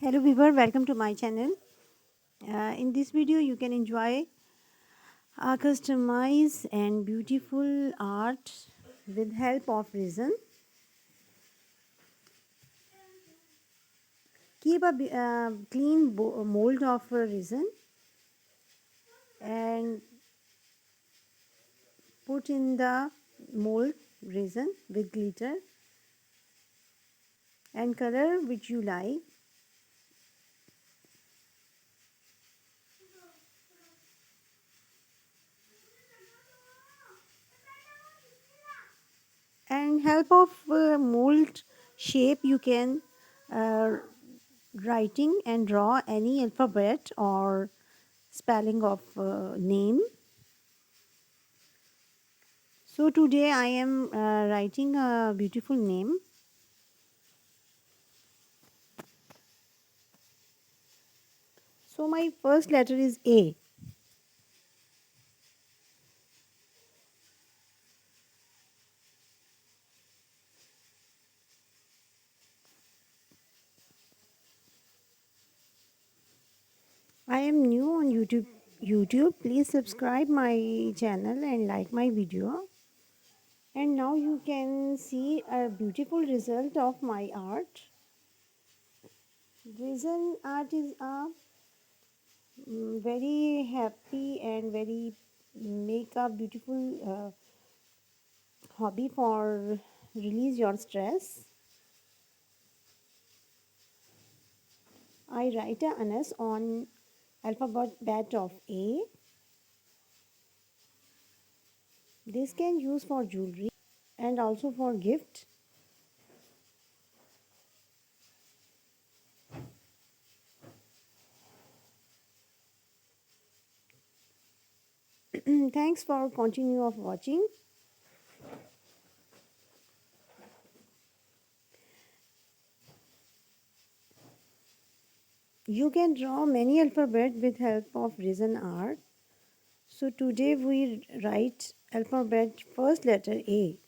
Hello viewer, welcome to my channel. In this video you can enjoy a customized and beautiful art with help of resin. Keep a clean mold of resin and put in the mold resin with glitter and color which you like. And help of mold shape you can uh, writing and draw any alphabet or spelling of name. So today I am writing a beautiful name. So my first letter is A. I am new on YouTube. Please subscribe my channel and like my video. And now you can see a beautiful result of my art. Resin art is a very happy and very make a beautiful hobby for release your stress. I write a anas on alphabet of A. This can use for jewelry and also for gift. Thanks for continue of watching. You can draw many alphabet with help of resin art. So today we write alphabet first letter A.